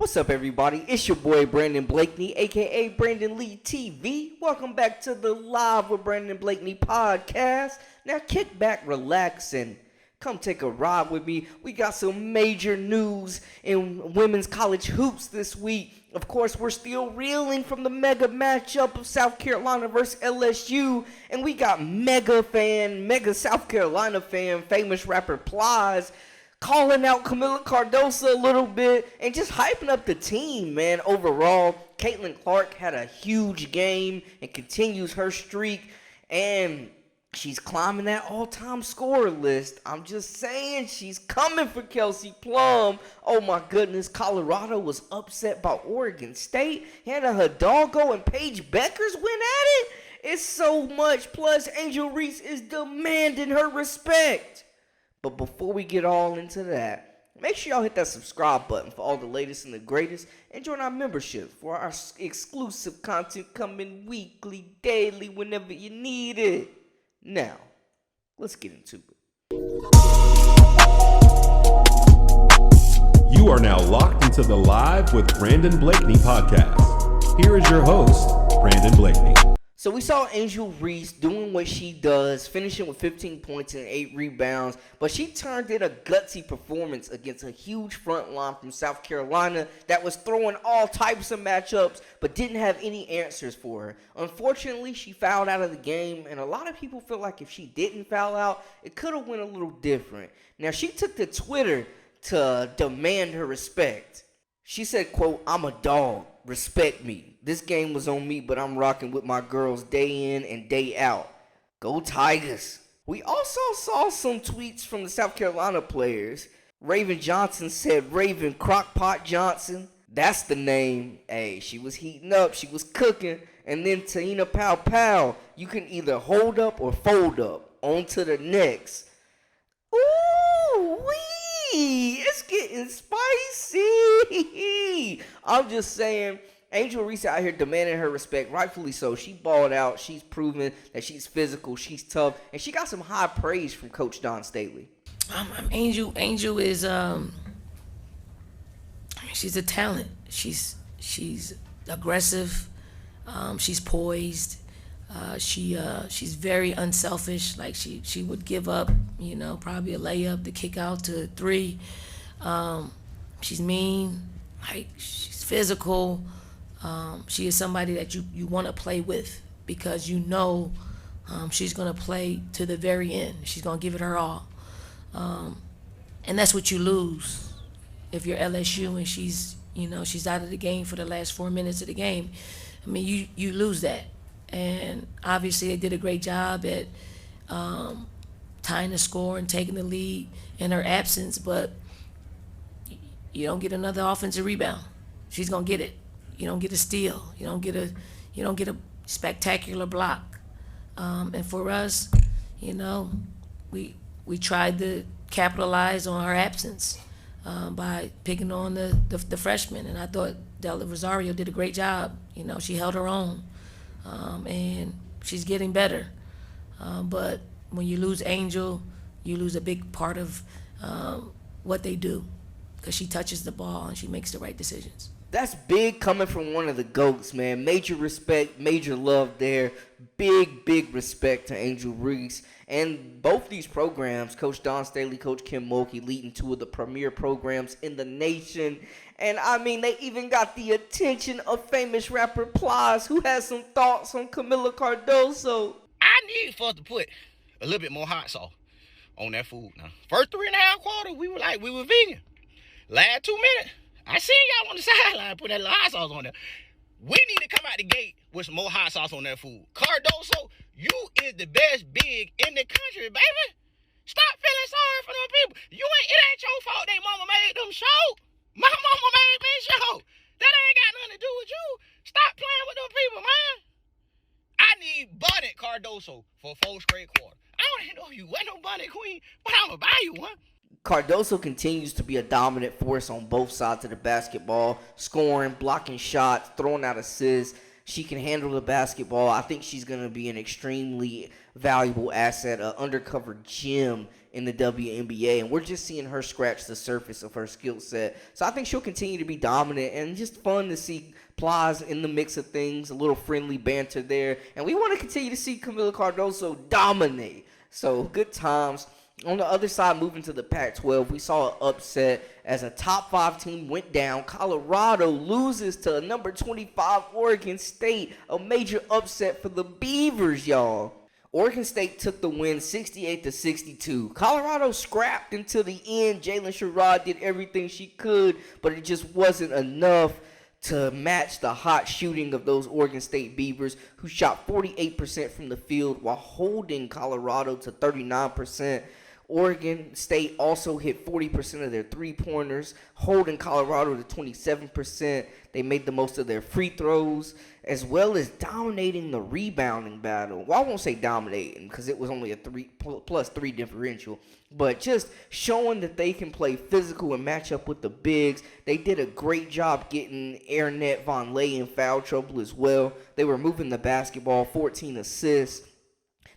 What's up, everybody? It's your boy Brandon Blakeney, aka Brandon Lee TV. Welcome back to the Live with Brandon Blakeney podcast. Now kick back, relax, and come take a ride with me. We got some major news in women's college hoops this week. Of course, we're still reeling from the mega matchup of South Carolina versus LSU, and we got mega South Carolina fan, famous rapper Plies, calling out Camila Cardoso a little bit and just hyping up the team, man. Overall, Caitlin Clark had a huge game and continues her streak, and she's climbing that all-time scorer list. I'm just saying, she's coming for Kelsey Plum. Oh my goodness, Colorado was upset by Oregon State. Hannah Hidalgo and Paige Beckers went at it. It's so much, plus Angel Reese is demanding her respect. But before we get all into that, make sure y'all hit that subscribe button for all the latest and the greatest, and join our membership for our exclusive content coming weekly, daily, whenever you need it. Now, let's get into it. You are now locked into the Live with Brandon Blakeney podcast. Here is your host, Brandon Blakeney. So we saw Angel Reese doing what she does, finishing with 15 points and 8 rebounds, but she turned in a gutsy performance against a huge front line from South Carolina that was throwing all types of matchups but didn't have any answers for her. Unfortunately, she fouled out of the game, and a lot of people feel like if she didn't foul out, it could have went a little different. Now, she took to Twitter to demand her respect. She said, quote, "I'm a dog. Respect me. This game was on me, but I'm rocking with my girls day in and day out. Go Tigers." We also saw some tweets from the South Carolina players. Raven Johnson said, "Raven Crockpot Johnson." That's the name. Hey, she was heating up. She was cooking. And then Tahina Pow Pow. You can either hold up or fold up. On to the next. Ooh, wee. It's getting spicy. I'm just saying, Angel Reese out here demanding her respect, rightfully so. She balled out. She's proven that she's physical, she's tough, and she got some high praise from Coach Don Staley. Angel is she's a talent. She's aggressive. She's poised. She's very unselfish. Like she would give up, probably a layup to kick out to three. She's mean. Like she's physical. She is somebody that you want to play with because she's going to play to the very end. She's going to give it her all. And that's what you lose if you're LSU and she's out of the game for the last 4 minutes of the game. I mean, you lose that. And obviously they did a great job at tying the score and taking the lead in her absence, but you don't get another offensive rebound. She's going to get it. You don't get a steal. You don't get a spectacular block. And for us, we tried to capitalize on her absence by picking on the freshman. And I thought Della Rosario did a great job. She held her own. And she's getting better. But when you lose Angel, you lose a big part of what they do because she touches the ball and she makes the right decisions. That's big coming from one of the GOATs, man. Major respect, major love there. Big respect to Angel Reese. And both these programs, Coach Don Staley, Coach Kim Mulkey, leading two of the premier programs in the nation. And, I mean, they even got the attention of famous rapper Plies, who has some thoughts on Camila Cardoso. I need for us to put a little bit more hot sauce on that food now. First 3.5 quarters, we were vegan. Last 2 minutes, I seen y'all on the sideline put that little hot sauce on there. We need to come out the gate with some more hot sauce on that food. Cardoso, you is the best big in the country, baby. Stop feeling sorry for them people. It ain't your fault they mama made them show. My mama made me show. That ain't got nothing to do with you. Stop playing with them people, man. I need Bunny Cardoso for 4 straight quarters. I don't even know if you want no Bunny Queen, but I'm going to buy you one. Cardoso continues to be a dominant force on both sides of the basketball, scoring, blocking shots, throwing out assists. She can handle the basketball. I think she's going to be an extremely valuable asset, an undercover gem in the WNBA, and we're just seeing her scratch the surface of her skill set. So I think she'll continue to be dominant, and just fun to see Plies in the mix of things, a little friendly banter there, and we want to continue to see Camila Cardoso dominate. So good times. On the other side, moving to the Pac-12, we saw an upset as a top 5 team went down. Colorado loses to number 25 Oregon State, a major upset for the Beavers, y'all. Oregon State took the win 68-62. Colorado scrapped until the end. Jalen Sherrod did everything she could, but it just wasn't enough to match the hot shooting of those Oregon State Beavers, who shot 48% from the field while holding Colorado to 39%. Oregon State also hit 40% of their three-pointers, holding Colorado to 27%. They made the most of their free throws, as well as dominating the rebounding battle. Well, I won't say dominating because it was only a +3 differential, but just showing that they can play physical and match up with the bigs. They did a great job getting Aaronette Von Lay in foul trouble as well. They were moving the basketball, 14 assists.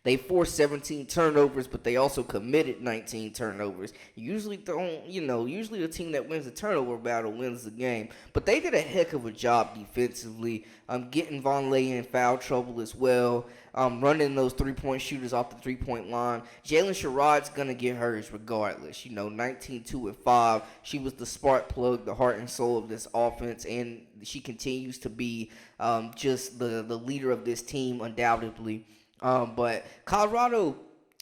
They forced 17 turnovers, but they also committed 19 turnovers. Usually the team that wins the turnover battle wins the game. But they did a heck of a job defensively, getting Von Lay in foul trouble as well, running those three-point shooters off the three-point line. Jalen Sherrod's going to get hers regardless. 19, 2, and 5. She was the spark plug, the heart and soul of this offense, and she continues to be just the leader of this team undoubtedly. But Colorado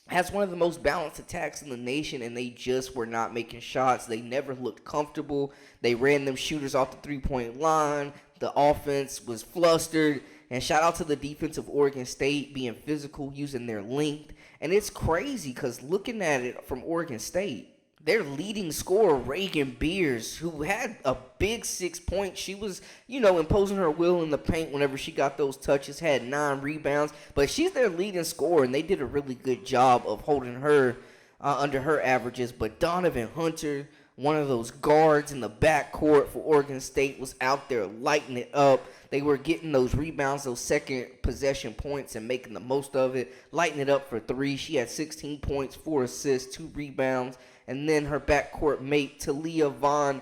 has one of the most balanced attacks in the nation, and they just were not making shots. They never looked comfortable. They ran them shooters off the three-point line. The offense was flustered. And shout out to the defense of Oregon State being physical, using their length. And it's crazy because looking at it from Oregon State, their leading scorer, Reagan Beers, who had a big 6 points. She was, imposing her will in the paint whenever she got those touches, had 9 rebounds. But she's their leading scorer, and they did a really good job of holding her under her averages. But Donovan Hunter, one of those guards in the backcourt for Oregon State, was out there lighting it up. They were getting those rebounds, those second possession points, and making the most of it, lighting it up for 3. She had 16 points, 4 assists, 2 rebounds. And then her backcourt mate, Talia Von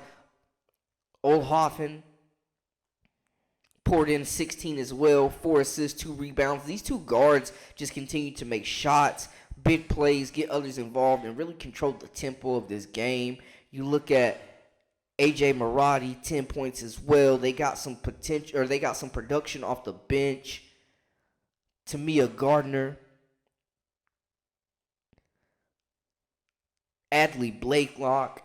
Oelhoffen, poured in 16 as well, 4 assists, 2 rebounds. These two guards just continue to make shots, big plays, get others involved, and really control the tempo of this game. You look at AJ Marati, 10 points as well. They got some potential, or they got some production off the bench. Tamia Gardner, Adley Blakelock.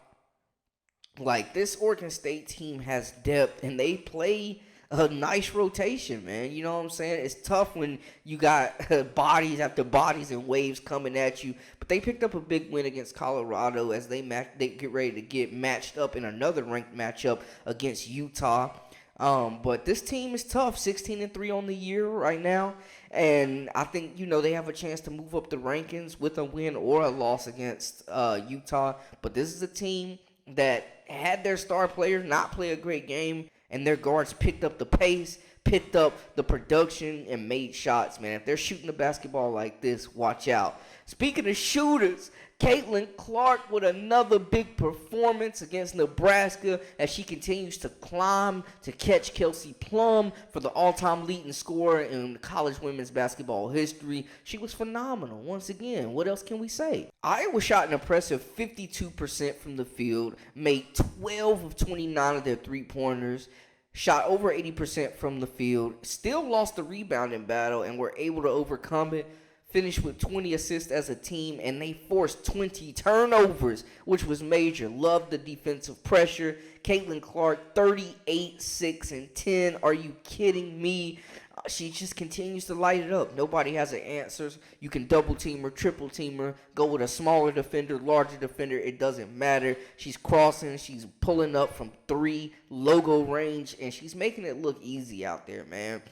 Like, this Oregon State team has depth, and they play a nice rotation, man. You know what I'm saying? It's tough when you got bodies after bodies and waves coming at you. But they picked up a big win against Colorado as they get ready to get matched up in another ranked matchup against Utah. But this team is tough, 16-3 on the year right now. And I think, they have a chance to move up the rankings with a win or a loss against Utah. But this is a team that had their star players not play a great game, and their guards picked up the pace, picked up the production, and made shots, man. If they're shooting the basketball like this, watch out. Speaking of shooters, Caitlin Clark with another big performance against Nebraska as she continues to climb to catch Kelsey Plum for the all-time leading scorer in college women's basketball history. She was phenomenal once again. What else can we say? Iowa shot an impressive 52% from the field, made 12 of 29 of their three-pointers, shot over 80% from the field, still lost the rebounding battle, and were able to overcome it. Finished with 20 assists as a team, and they forced 20 turnovers, which was major. Loved the defensive pressure. Caitlin Clark, 38, 6, and 10. Are you kidding me? She just continues to light it up. Nobody has the answers. You can double team her, triple team her, go with a smaller defender, larger defender. It doesn't matter. She's crossing. She's pulling up from 3 logo range, and she's making it look easy out there, man.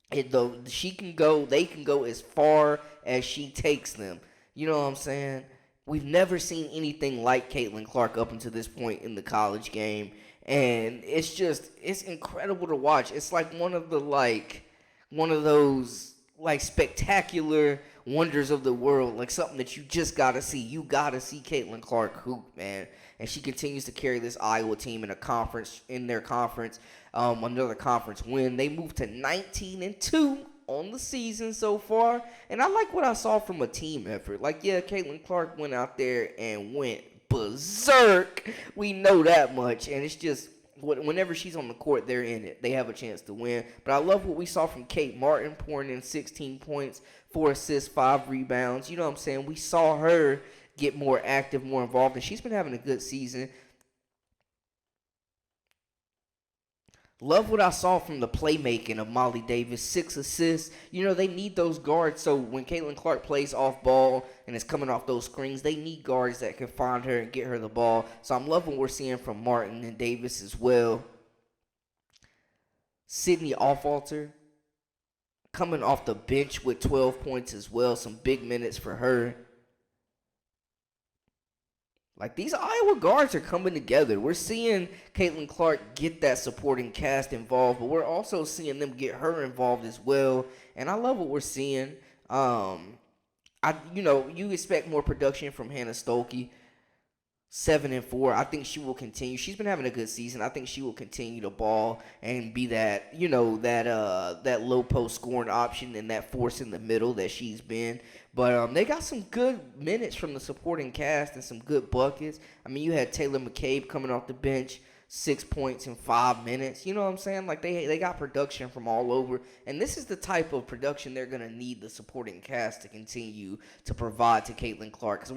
They can go as far as she takes them. You know what I'm saying? We've never seen anything like Caitlin Clark up until this point in the college game. And it's incredible to watch. It's like one of the one of those like spectacular wonders of the world, like something that you just gotta see. You gotta see Caitlin Clark hoop, man, and she continues to carry this Iowa team in their conference, another conference win. They moved to 19-2 on the season so far, and I like what I saw from a team effort. Like, yeah, Caitlin Clark went out there and went berserk. We know that much, and it's just whenever she's on the court, they're in it. They have a chance to win. But I love what we saw from Kate Martin, pouring in 16 points, 4 assists, 5 rebounds. You know what I'm saying? We saw her get more active, more involved, and she's been having a good season. Love what I saw from the playmaking of Molly Davis. 6 assists. You know, they need those guards. So when Caitlin Clark plays off ball and is coming off those screens, they need guards that can find her and get her the ball. So I'm loving what we're seeing from Martin and Davis as well. Sydney Offalter coming off the bench with 12 points as well. Some big minutes for her. Like, these Iowa guards are coming together. We're seeing Caitlin Clark get that supporting cast involved, but we're also seeing them get her involved as well. And I love what we're seeing. You expect more production from Hannah Stolke. 7-4. I think she will continue. She's been having a good season. I think she will continue to ball and be that low post scoring option and that force in the middle that she's been. But they got some good minutes from the supporting cast and some good buckets. I mean, you had Taylor McCabe coming off the bench, 6 points in 5 minutes. You know what I'm saying? Like, they got production from all over. And this is the type of production they're going to need the supporting cast to continue to provide to Caitlin Clark. Because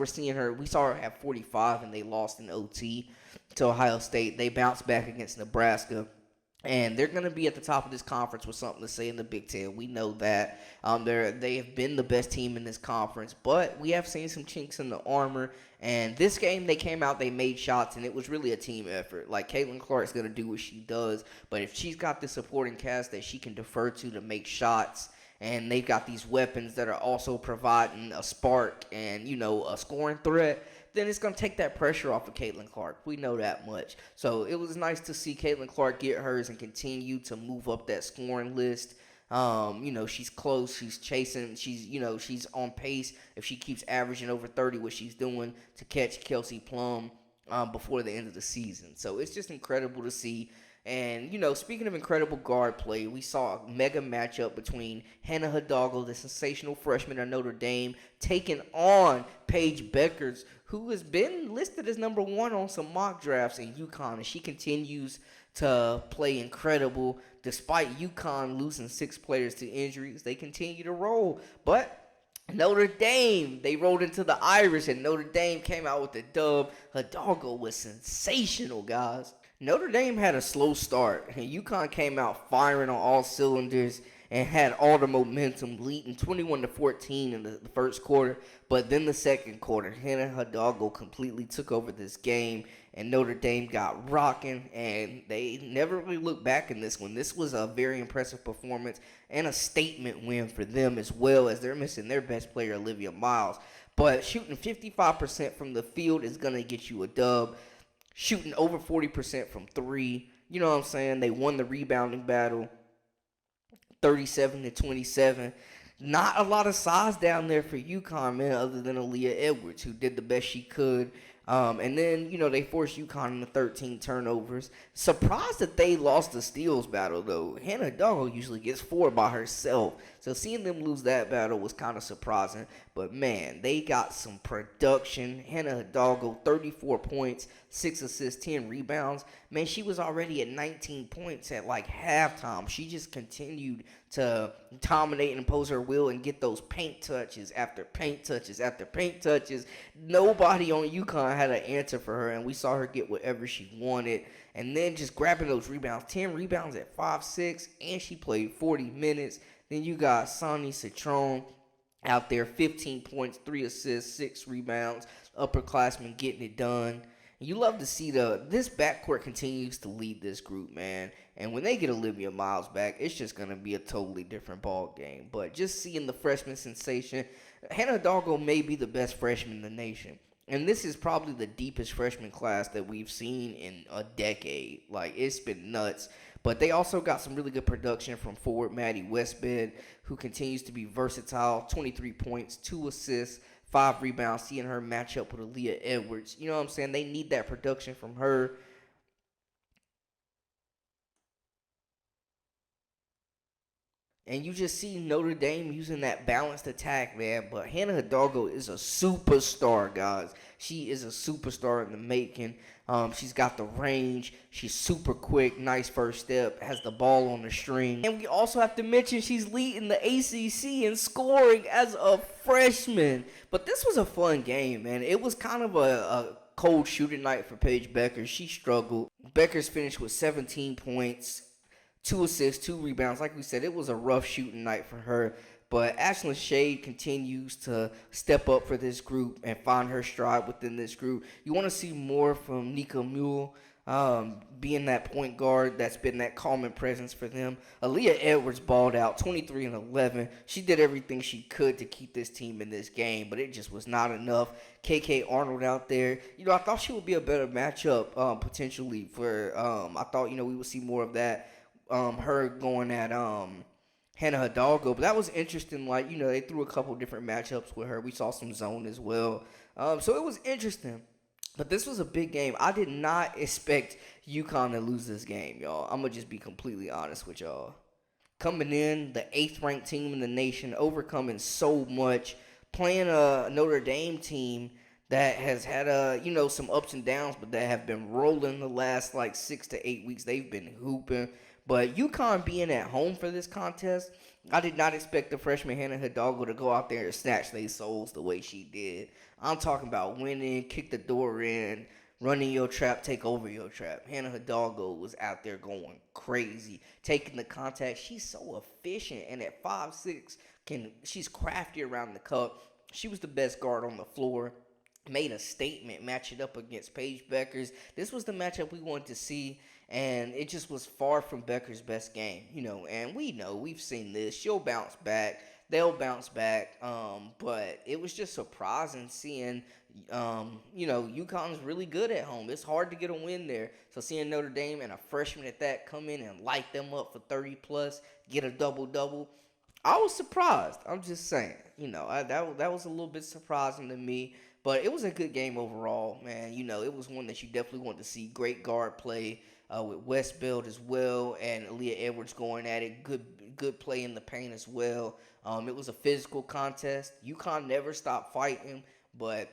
we saw her have 45 and they lost in OT to Ohio State. They bounced back against Nebraska. And they're going to be at the top of this conference with something to say in the Big Ten. We know that. They have been the best team in this conference. But we have seen some chinks in the armor. And this game, they came out, they made shots, and it was really a team effort. Like, Caitlin Clark's going to do what she does. But if she's got the supporting cast that she can defer to make shots, and they've got these weapons that are also providing a spark and, a scoring threat, then it's going to take that pressure off of Caitlin Clark. We know that much. So it was nice to see Caitlin Clark get hers and continue to move up that scoring list. She's close. She's chasing. She's on pace if she keeps averaging over 30, what she's doing, to catch Kelsey Plum before the end of the season. So it's just incredible to see. And, speaking of incredible guard play, we saw a mega matchup between Hannah Hidalgo, the sensational freshman of Notre Dame, taking on Paige Beckers, who has been listed as number 1 on some mock drafts in Uconn. And she continues to play incredible. Despite Uconn losing 6 players to injuries, they continue to roll. But Notre Dame, they rolled into the Irish, and Notre Dame came out with the dub. Hidalgo was sensational, guys. Notre Dame had a slow start, and Uconn came out firing on all cylinders and had all the momentum, leading 21-14 in the first quarter. But then the second quarter, Hannah Hidalgo completely took over this game, and Notre Dame got rocking, and they never really looked back in this one. This was a very impressive performance and a statement win for them, as well as they're missing their best player, Olivia Miles. But shooting 55% from the field is going to get you a dub. Shooting over 40% from 3. You know what I'm saying? They won the rebounding battle, 37-27. Not a lot of size down there for UConn, man, other than Aaliyah Edwards, who did the best she could. And then, they forced UConn into 13 turnovers. Surprised that they lost the steals battle, though. Hannah Hidalgo usually gets 4 by herself. So seeing them lose that battle was kind of surprising. But, man, they got some production. Hannah Hidalgo, 34 points, 6 assists, 10 rebounds. Man, she was already at 19 points at, halftime. She just continued to dominate and impose her will and get those paint touches after paint touches after paint touches. Nobody on UConn had an answer for her, and we saw her get whatever she wanted. And then just grabbing those rebounds, 10 rebounds at 5'6", and she played 40 minutes. Then you got Sonny Citron out there, 15 points, 3 assists, 6 rebounds, upperclassmen getting it done. You love to see this backcourt continues to lead this group, man. And when they get Olivia Miles back, it's just going to be a totally different ball game. But just seeing the freshman sensation, Hannah Hidalgo may be the best freshman in the nation. And this is probably the deepest freshman class that we've seen in a decade. It's been nuts. But they also got some really good production from forward Maddie Westbed, who continues to be versatile. 23 points, 2 assists, 5 rebounds. Seeing her match up with Aaliyah Edwards. You know what I'm saying? They need that production from her. And you just see Notre Dame using that balanced attack, man. But Hannah Hidalgo is a superstar, guys. She is a superstar in the making. She's got the range. She's super quick. Nice first step. Has the ball on the string. And we also have to mention she's leading the ACC in scoring as a freshman. But this was a fun game, man. It was kind of a cold shooting night for Paige Beckers. She struggled. Beckers finished with 17 points. 2 assists, 2 rebounds. Like we said, it was a rough shooting night for her. But Ashlyn Shade continues to step up for this group and find her stride within this group. You want to see more from Nika Mule, being that point guard that's been that calming presence for them. Aaliyah Edwards balled out 23 and 11. She did everything she could to keep this team in this game, but it just was not enough. KK Arnold out there. I thought she would be a better matchup potentially for I thought, we would see more of that. Her going at Hannah Hidalgo, but that was interesting. They threw a couple different matchups with her. We saw some zone as well, so it was interesting. But this was a big game. I did not expect Uconn to lose this game, y'all. I'm gonna just be completely honest with y'all. Coming in, the 8th ranked team in the nation, overcoming so much, playing a Notre Dame team that has had some ups and downs, but that have been rolling the last 6 to 8 weeks. They've been hooping. But Uconn being at home for this contest, I did not expect the freshman Hannah Hidalgo to go out there and snatch their souls the way she did. I'm talking about winning, kick the door in, running your trap, take over your trap. Hannah Hidalgo was out there going crazy, taking the contact. She's so efficient, and at 5'6", she's crafty around the cup. She was the best guard on the floor. Made a statement, match it up against Paige Beckers. This was the matchup we wanted to see, and it just was far from Beckers' best game, and we've seen this. She'll bounce back. They'll bounce back, but it was just surprising seeing, UConn's really good at home. It's hard to get a win there, so seeing Notre Dame and a freshman at that come in and light them up for 30-plus, get a double-double, I was surprised. I'm just saying, that was a little bit surprising to me. But it was a good game overall, man. It was one that you definitely want to see. Great guard play with Westbeld as well, and Aaliyah Edwards going at it. Good play in the paint as well. It was a physical contest. Uconn never stopped fighting, but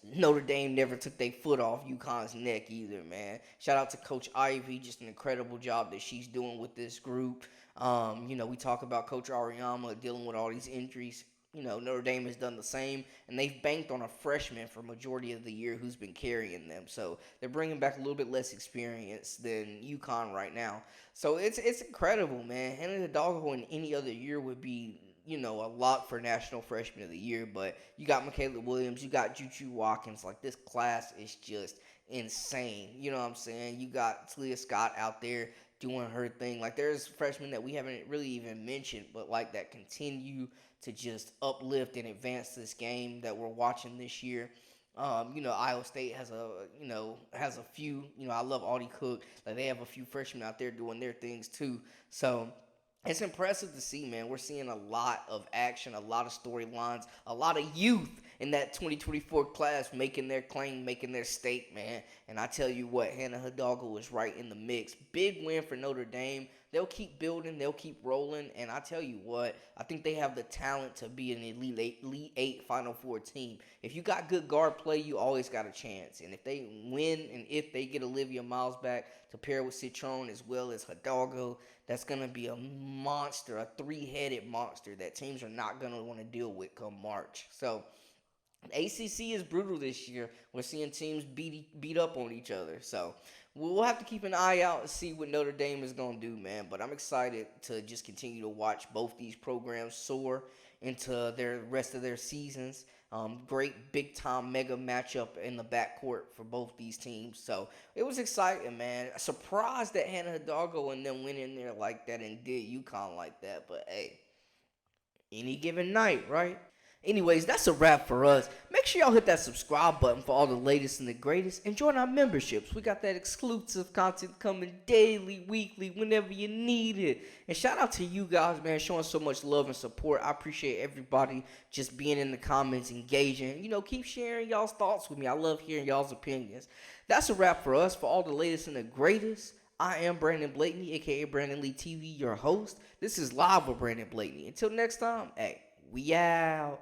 Notre Dame never took their foot off Uconn's neck either, man. Shout out to Coach Ivy, just an incredible job that she's doing with this group. We talk about Coach Ariyama dealing with all these injuries. Notre Dame has done the same, and they've banked on a freshman for majority of the year who's been carrying them. So they're bringing back a little bit less experience than Uconn right now. So it's incredible, man. Hannah Hidalgo in any other year would be, a lock for National Freshman of the Year. But you got Michaela Williams, you got Juju Watkins. This class is just insane. You know what I'm saying? You got Talia Scott out there doing her thing. There's freshmen that we haven't really even mentioned, but that continue to just uplift and advance this game that we're watching this year. Iowa State has a few. I love Audie Cook. They have a few freshmen out there doing their things too. So it's impressive to see, man. We're seeing a lot of action, a lot of storylines, a lot of youth in that 2024 class making their claim, making their stake, man. And I tell you what, Hannah Hidalgo is right in the mix. Big win for Notre Dame. They'll keep building. They'll keep rolling. And I tell you what, I think they have the talent to be an Elite Eight Final Four team. If you got good guard play, you always got a chance. And if they win and if they get Olivia Miles back to pair with Citron as well as Hidalgo, that's going to be a monster, a three-headed monster that teams are not going to want to deal with come March. So ACC is brutal this year. We're seeing teams beat up on each other. So we'll have to keep an eye out and see what Notre Dame is going to do, man. But I'm excited to just continue to watch both these programs soar into their rest of their seasons. Great big-time mega matchup in the backcourt for both these teams. So it was exciting, man. Surprised that Hannah Hidalgo and them went in there like that and did Uconn like that. But, hey, any given night, right? Anyways, that's a wrap for us. Make sure y'all hit that subscribe button for all the latest and the greatest. And join our memberships. We got that exclusive content coming daily, weekly, whenever you need it. And shout out to you guys, man, showing so much love and support. I appreciate everybody just being in the comments, engaging. You know, keep sharing y'all's thoughts with me. I love hearing y'all's opinions. That's a wrap for us. For all the latest and the greatest, I am Brandon Blakeney, a.k.a. Brandon Lee TV, your host. This is Live with Brandon Blakeney. Until next time, hey, we out.